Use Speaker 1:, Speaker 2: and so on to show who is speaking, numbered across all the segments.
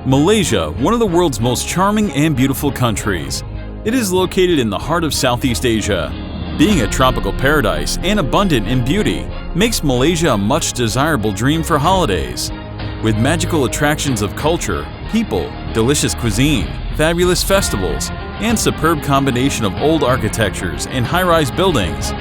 Speaker 1: Malaysia, one of the world's most charming and beautiful countries. It is located in the heart of Southeast Asia. Being a tropical paradise and abundant in beauty makes Malaysia a much desirable dream for holidays. With magical attractions of culture, people, delicious cuisine, fabulous festivals, and superb combination of old architectures and high-rise buildings.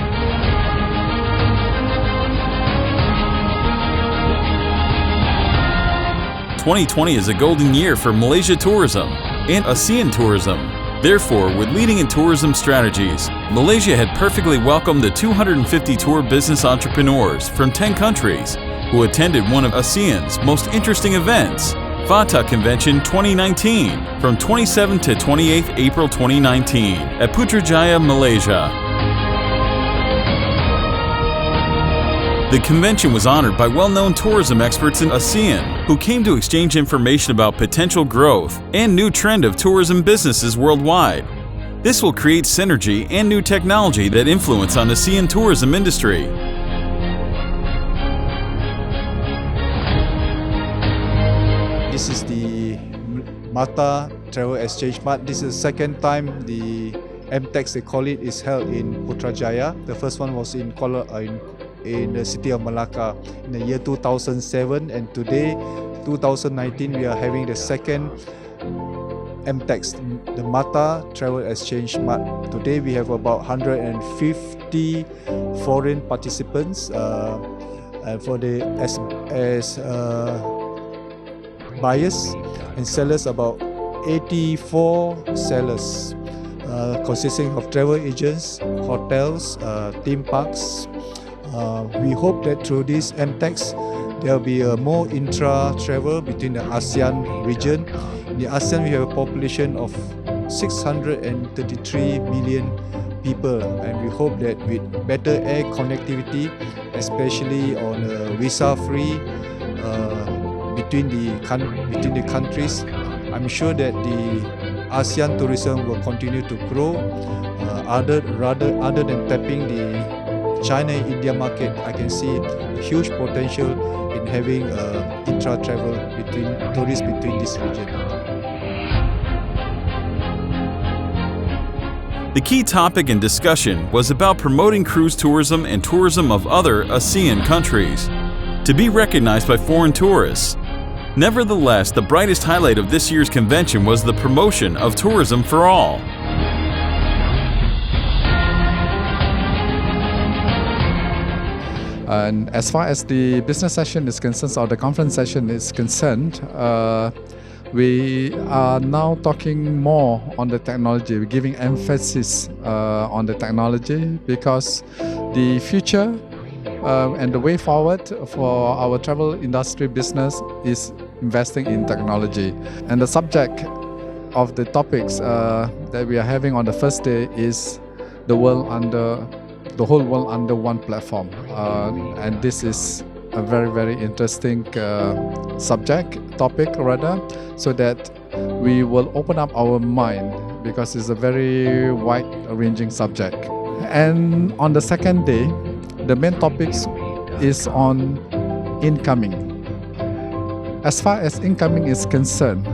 Speaker 1: "2020 is a golden year for Malaysia tourism and ASEAN tourism. Therefore, with leading in tourism strategies, Malaysia had perfectly welcomed the 250 tour business entrepreneurs from 10 countries who attended one of ASEAN's most interesting events, Fata Convention 2019, from 27 to 28 April 2019 at Putrajaya, Malaysia. The convention was honored by well-known tourism experts in ASEAN who came to exchange information about potential growth and new trend of tourism businesses worldwide. This will create synergy and new technology that influence on the ASEAN tourism industry.
Speaker 2: This is the Fata Travel Exchange Mart. This is the second time the MTEX, they call it, is held in Putrajaya. The first one was in the city of Malacca in the year 2007, and today 2019 we are having the second MTEX, the Fata Travel Exchange Mart. Today we have about 150 foreign participants for the buyers and sellers, about 84 sellers consisting of travel agents, hotels, theme parks. We hope that through this MTEX, there will be more intra-travel between the ASEAN region. In the ASEAN, we have a population of 633 million people, and we hope that with better air connectivity, especially on visa-free between the countries, I'm sure that the ASEAN tourism will continue to grow. Other than tapping the China-India market, I can see a huge potential in having intra-travel between tourists between this region.
Speaker 1: The key topic in discussion was about promoting cruise tourism and tourism of other ASEAN countries to be recognized by foreign tourists. Nevertheless, the brightest highlight of this year's convention was the promotion of tourism for all.
Speaker 3: And as far as the business session is concerned, or the conference session is concerned, we are now talking more on the technology. We're giving emphasis on the technology because the future and the way forward for our travel industry business is investing in technology. And the subject of the topics that we are having on the first day is the whole world under one platform, and this is a very, very interesting topic rather, so that we will open up our mind because it's a very wide-ranging subject. And on the second day, the main topics is on incoming. As far as incoming is concerned,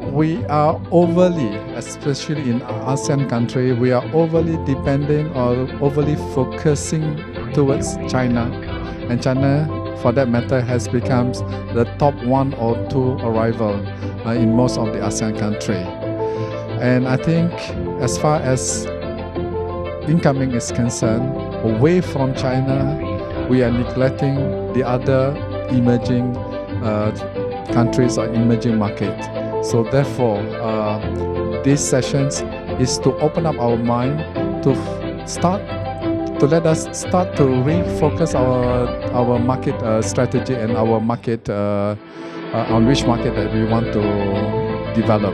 Speaker 3: we are overly, especially in ASEAN country, we are overly depending or overly focusing towards China. And China, for that matter, has become the top 1 or 2 arrival in most of the ASEAN country. And I think as far as incoming is concerned, away from China, we are neglecting the other emerging countries or emerging markets. So therefore, these sessions is to open up our mind to let us start to refocus our market strategy and our market on which market that we want to develop.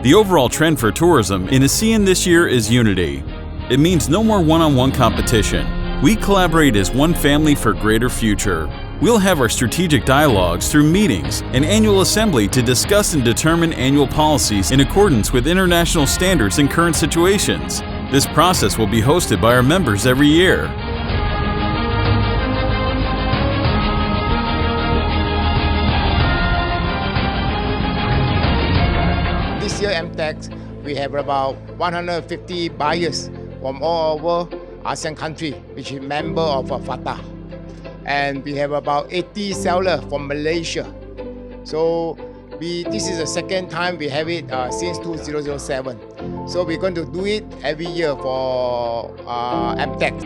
Speaker 1: The overall trend for tourism in ASEAN this year is unity. It means no more one-on-one competition. We collaborate as one family for greater future. We'll have our strategic dialogues through meetings and annual assembly to discuss and determine annual policies in accordance with international standards and current situations. This process will be hosted by our members every year.
Speaker 4: MTEX, we have about 150 buyers from all over ASEAN country, which is member of Fata. And we have about 80 sellers from Malaysia. So this is the second time we have it since 2007. So we're going to do it every year for MTEX.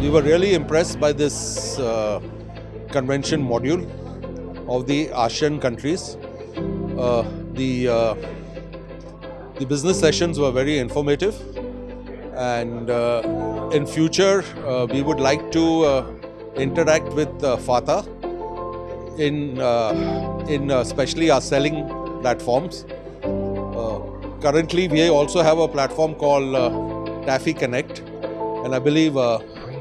Speaker 5: We were really impressed by this convention module of the ASEAN countries. The business sessions were very informative, and in future we would like to interact with Fata in especially our selling platforms. Currently we also have a platform called Taffy Connect, and I believe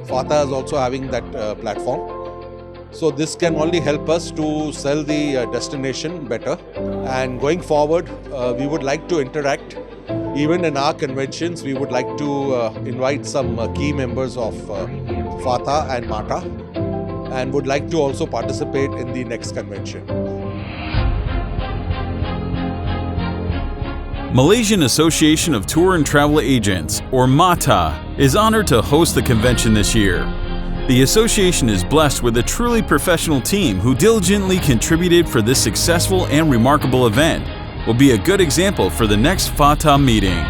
Speaker 5: Fata is also having that platform. So this can only help us to sell the destination better. And going forward, we would like to interact. Even in our conventions, we would like to invite some key members of Fata and Mata, and would like to also participate in the next convention.
Speaker 1: Malaysian Association of Tour and Travel Agents, or MATA, is honored to host the convention this year. The association is blessed with a truly professional team who diligently contributed for this successful and remarkable event. Will be a good example for the next Fata meeting.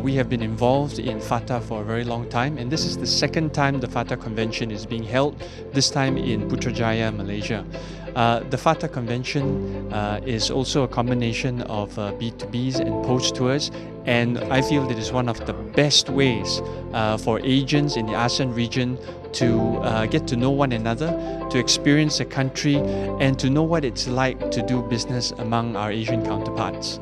Speaker 6: We have been involved in Fata for a very long time, and this is the second time the Fata convention is being held, this time in Putrajaya, Malaysia. The Fata convention is also a combination of B2Bs and post tours, and I feel that it's one of the best ways for agents in the ASEAN region to get to know one another, to experience a country, and to know what it's like to do business among our Asian counterparts.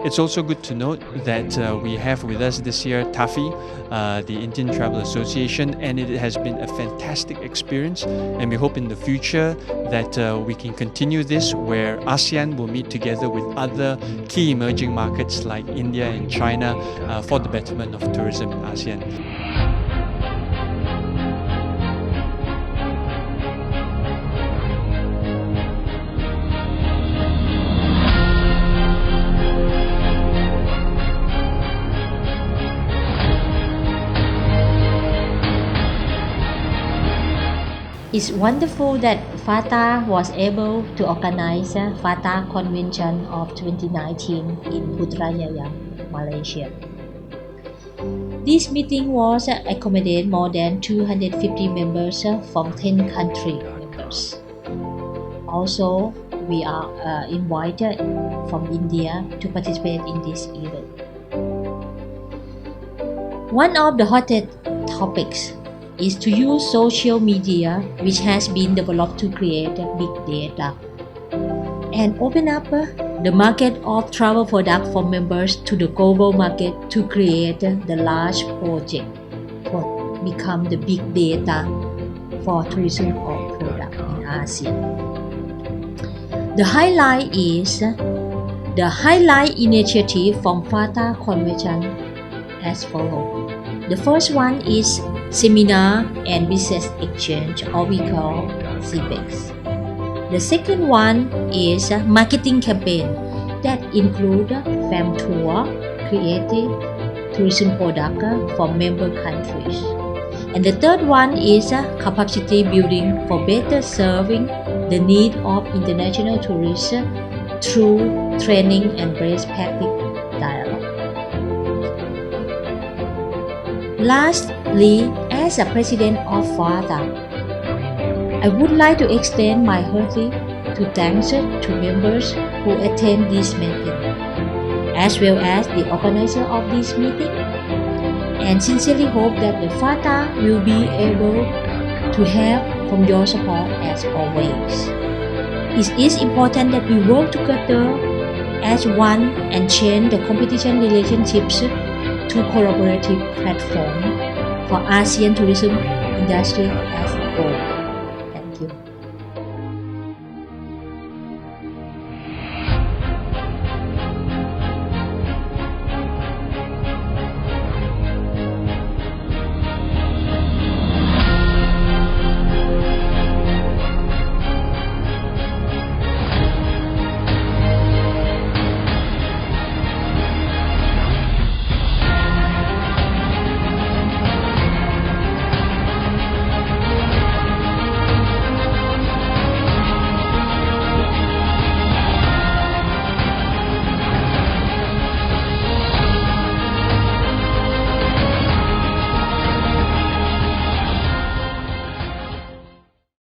Speaker 6: It's also good to note that we have with us this year Taffy, the Indian Travel Association, and it has been a fantastic experience, and we hope in the future that we can continue this where ASEAN will meet together with other key emerging markets like India and China for the betterment of tourism in ASEAN.
Speaker 7: It's wonderful that Fata was able to organize Fata Convention of 2019 in Putrajaya, Malaysia. This meeting was accommodate more than 250 members from 10 country members. Also, we are invited from India to participate in this event. One of the hottest topics is to use social media, which has been developed to create big data and open up the market of travel products for members to the global market to create the large project for become the big data for tourism or product in ASEAN. The highlight is the highlight initiative from Fata Convention as follows. The first one is Seminar and Business Exchange, or we call CBEX. The second one is a marketing campaign that include fam tour, creative tourism product for member countries. And the third one is capacity building for better serving the need of international tourists through training and best practice dialogue. Lastly, as a president of Fata, I would like to extend my hearty thanks to members who attend this meeting, as well as the organizer of this meeting, and sincerely hope that the Fata will be able to have from your support as always. It is important that we work together as one and change the competition relationships to collaborative platform for ASEAN tourism industry as